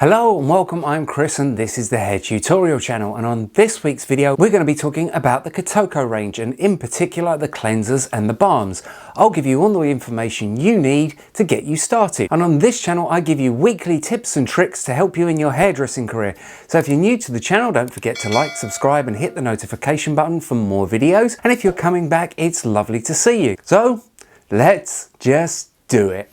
Hello and welcome, I'm Chris and this is the Hair Tutorial channel, and on this week's video we're going to be talking about the Kitoko range and in particular the cleansers and the balms. I'll give you all the information you need to get you started, and on this channel I give you weekly tips and tricks to help you in your hairdressing career. So if you're new to the channel, don't forget to like, subscribe and hit the notification button for more videos, and if you're coming back, it's lovely to see you. So let's just do it.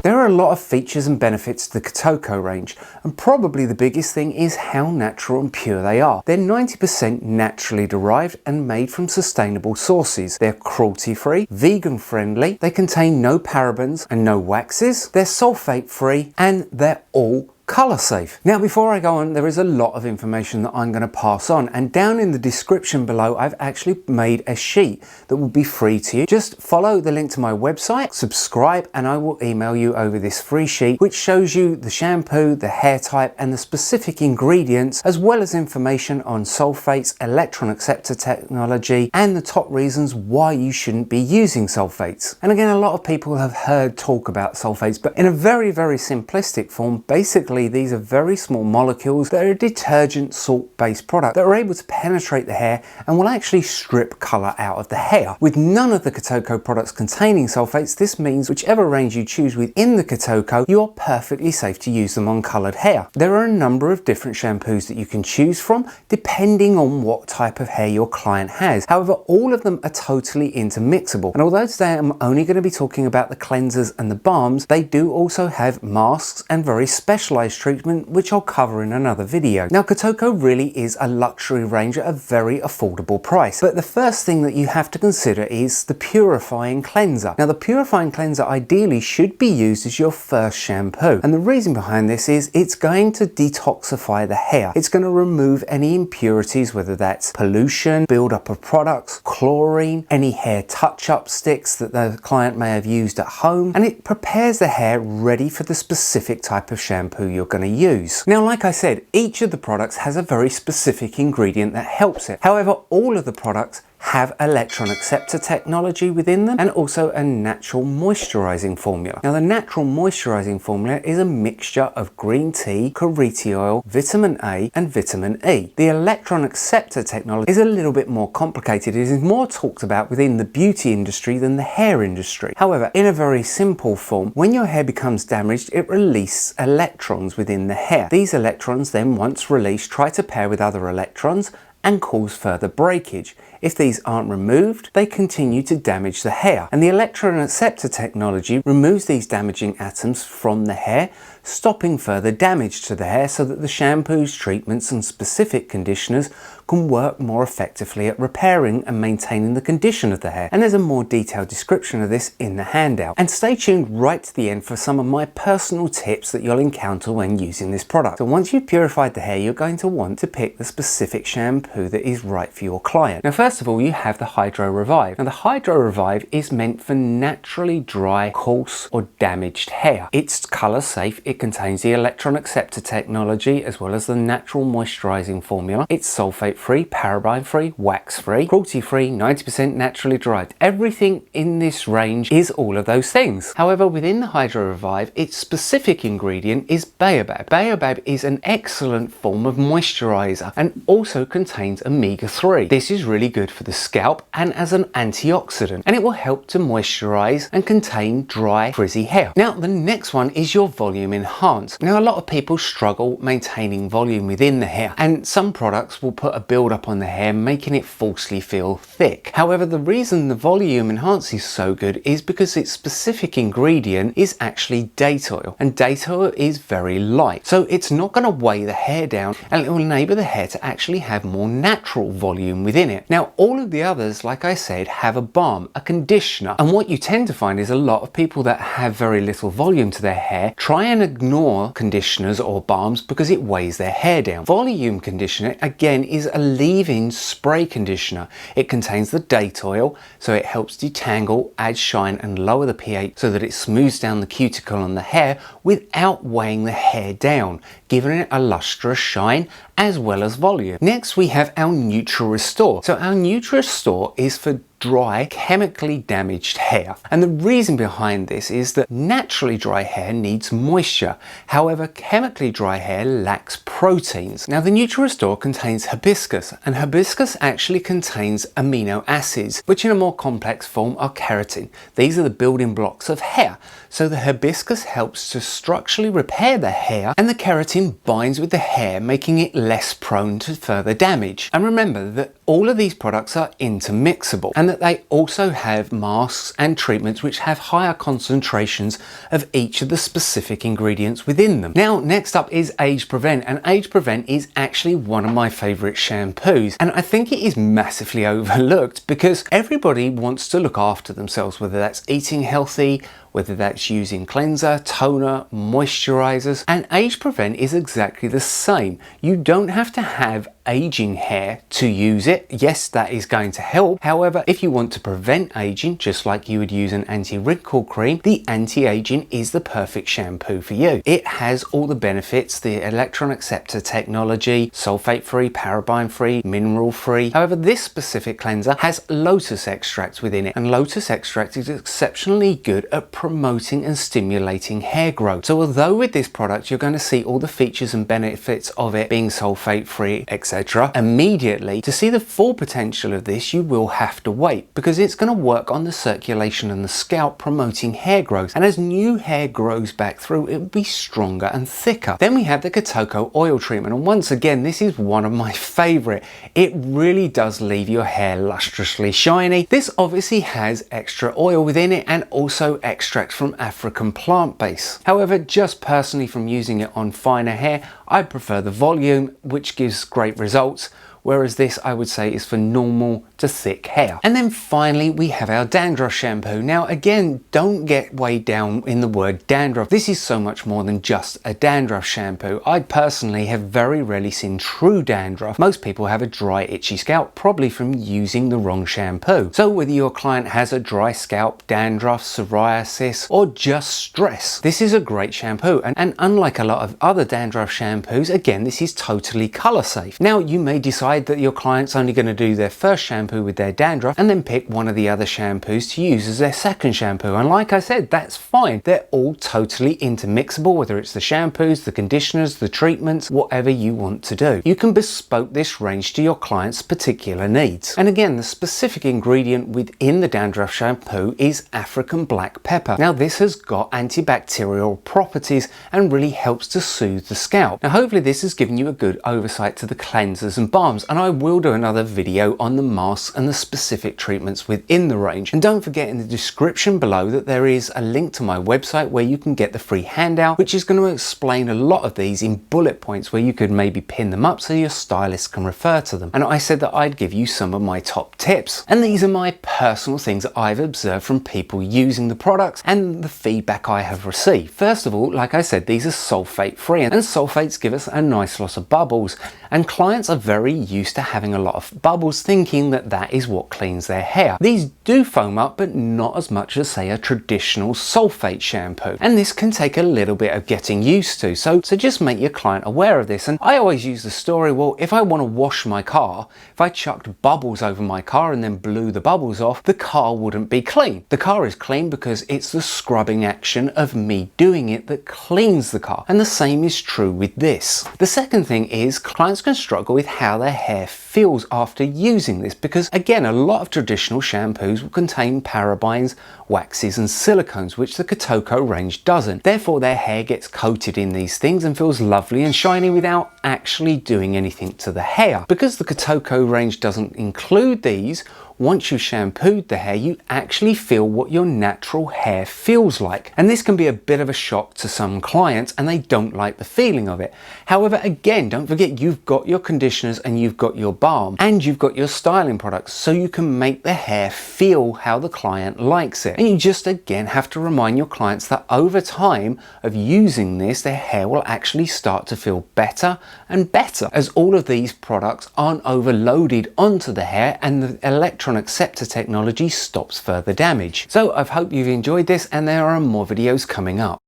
There are a lot of features and benefits to the Kitoko range, and probably the biggest thing is how natural and pure they are. They're 90% naturally derived and made from sustainable sources. They're cruelty-free, vegan-friendly, they contain no parabens and no waxes, they're sulfate-free, and they're all colour safe. Now before I go on, there is a lot of information that I'm going to pass on, and down in the description below I've actually made a sheet that will be free to you. Just follow the link to my website, subscribe, and I will email you over this free sheet which shows you the shampoo, the hair type and the specific ingredients, as well as information on sulfates, Electron Acceptor Technology, and the top reasons why you shouldn't be using sulfates. And again, a lot of people have heard talk about sulfates, but in a very simplistic form. Basically, these are very small molecules that are a detergent salt based product that are able to penetrate the hair and will actually strip colour out of the hair. With none of the Kitoko products containing sulfates, this means whichever range you choose within the Kitoko, you are perfectly safe to use them on coloured hair. There are a number of different shampoos that you can choose from depending on what type of hair your client has. However, all of them are totally intermixable, and although today I'm only going to be talking about the cleansers and the balms, they do also have masks and very specialised treatment which I'll cover in another video. Now Kitoko really is a luxury range at a very affordable price, but the first thing that you have to consider is the Purifying Cleanser. Now the Purifying Cleanser ideally should be used as your first shampoo, and the reason behind this is it's going to detoxify the hair. It's going to remove any impurities, whether that's pollution, build-up of products, chlorine, any hair touch-up sticks that the client may have used at home, and it prepares the hair ready for the specific type of shampoo you're going to use. Now, like I said, each of the products has a very specific ingredient that helps it. However, all of the products have Electron Acceptor Technology within them and also a natural moisturizing formula. Now the natural moisturizing formula is a mixture of green tea, karité oil, vitamin A and vitamin E. The Electron Acceptor Technology is a little bit more complicated. It is more talked about within the beauty industry than the hair industry. However, in a very simple form, when your hair becomes damaged, it releases electrons within the hair. These electrons then, once released, try to pair with other electrons and cause further breakage. If these aren't removed, they continue to damage the hair. And the Electron Acceptor Technology removes these damaging atoms from the hair, stopping further damage to the hair so that the shampoos, treatments and specific conditioners can work more effectively at repairing and maintaining the condition of the hair. And there's a more detailed description of this in the handout. And stay tuned right to the end for some of my personal tips that you'll encounter when using this product. So once you've purified the hair, you're going to want to pick the specific shampoo that is right for your client. Now first of all, you have the Hydro Revive. Now the Hydro Revive is meant for naturally dry, coarse or damaged hair. It's colour safe. It contains the Electron Acceptor Technology as well as the natural moisturizing formula. It's sulfate free, paraben free, wax free, cruelty free, 90% naturally derived. Everything in this range is all of those things. However, within the Hydro Revive, its specific ingredient is baobab. Baobab is an excellent form of moisturizer and also contains omega-3. This is really good for the scalp and as an antioxidant, and it will help to moisturize and contain dry, frizzy hair. Now the next one is your volume enhance. Now a lot of people struggle maintaining volume within the hair, and some products will put a build up on the hair, making it falsely feel thick. However, the reason the volume enhance is so good is because its specific ingredient is actually date oil, and date oil is very light, so it's not going to weigh the hair down, and it will enable the hair to actually have more natural volume within it. Now all of the others, like I said, have a balm, a conditioner, and what you tend to find is a lot of people that have very little volume to their hair try and ignore conditioners or balms because it weighs their hair down. Volume conditioner again is a leave-in spray conditioner. It contains the date oil, so it helps detangle, add shine and lower the pH so that it smooths down the cuticle on the hair without weighing the hair down, giving it a lustrous shine as well as volume. Next we have our Neutral Restore. So our Neutral Restore is for dry, chemically damaged hair. And the reason behind this is that naturally dry hair needs moisture. However, chemically dry hair lacks proteins. Now, the Nutri-Restore contains hibiscus, and hibiscus actually contains amino acids, which in a more complex form are keratin. These are the building blocks of hair. So the hibiscus helps to structurally repair the hair, and the keratin binds with the hair, making it less prone to further damage. And remember that all of these products are intermixable, and that they also have masks and treatments which have higher concentrations of each of the specific ingredients within them. Now, next up is Age Prevent, and Age Prevent is actually one of my favorite shampoos, and I think it is massively overlooked because everybody wants to look after themselves, whether that's eating healthy, whether that's using cleanser, toner, moisturizers, and Age Prevent is exactly the same. You don't have to have aging hair to use it. Yes, that is going to help. However, if you want to prevent aging, just like you would use an anti-wrinkle cream, the anti-aging is the perfect shampoo for you. It has all the benefits, the Electron Acceptor Technology, sulfate-free, paraben-free, mineral-free. However, this specific cleanser has lotus extract within it, and lotus extract is exceptionally good at promoting and stimulating hair growth. So although with this product you're going to see all the features and benefits of it being sulfate free, etc., immediately, to see the full potential of this you will have to wait, because it's going to work on the circulation and the scalp, promoting hair growth, and as new hair grows back through, it will be stronger and thicker. Then we have the Kitoko oil treatment, and once again this is one of my favorite. It really does leave your hair lustrously shiny. This obviously has extra oil within it and also extracts from African plant base. However, just personally from using it on finer hair, I prefer the volume, which gives great results, whereas this I would say is for normal to thick hair. And then finally we have our dandruff shampoo. Now again, don't get weighed down in the word dandruff. This is so much more than just a dandruff shampoo. I personally have very rarely seen true dandruff. Most people have a dry, itchy scalp, probably from using the wrong shampoo. So whether your client has a dry scalp, dandruff, psoriasis, or just stress, this is a great shampoo. And unlike a lot of other dandruff shampoos, again, this is totally color safe. Now you may decide that your client's only going to do their first shampoo with their dandruff and then pick one of the other shampoos to use as their second shampoo, and like I said, that's fine. They're all totally intermixable, whether it's the shampoos, the conditioners, the treatments, whatever you want to do. You can bespoke this range to your client's particular needs. And again, the specific ingredient within the dandruff shampoo is African black pepper. Now this has got antibacterial properties and really helps to soothe the scalp. Now hopefully this has given you a good oversight to the cleansers and balms, and I will do another video on the masks and the specific treatments within the range. And don't forget in the description below that there is a link to my website where you can get the free handout, which is going to explain a lot of these in bullet points where you could maybe pin them up so your stylist can refer to them. And I said that I'd give you some of my top tips, and these are my personal things that I've observed from people using the products and the feedback I have received. First of all, like I said, these are sulfate free, and sulfates give us a nice loss of bubbles, and clients are very used to having a lot of bubbles, thinking that that is what cleans their hair. These do foam up, but not as much as say a traditional sulfate shampoo, and this can take a little bit of getting used to, so just make your client aware of this. And I always use the story, well, if I want to wash my car, if I chucked bubbles over my car and then blew the bubbles off, the car wouldn't be clean. The car is clean because it's the scrubbing action of me doing it that cleans the car, and the same is true with this. The second thing is clients can struggle with how their hair feels after using this, because again, a lot of traditional shampoos will contain parabens, waxes and silicones, which the Kitoko range doesn't. Therefore their hair gets coated in these things and feels lovely and shiny without actually doing anything to the hair. Because the Kitoko range doesn't include these, once you've shampooed the hair, you actually feel what your natural hair feels like. And this can be a bit of a shock to some clients, and they don't like the feeling of it. However, again, don't forget you've got your conditioners and you've got your balm and you've got your styling products, so you can make the hair feel how the client likes it. And you just again have to remind your clients that over time of using this, their hair will actually start to feel better and better, as all of these products aren't overloaded onto the hair and the Electron Acceptor technology stops further damage. So I hope you've enjoyed this, and there are more videos coming up.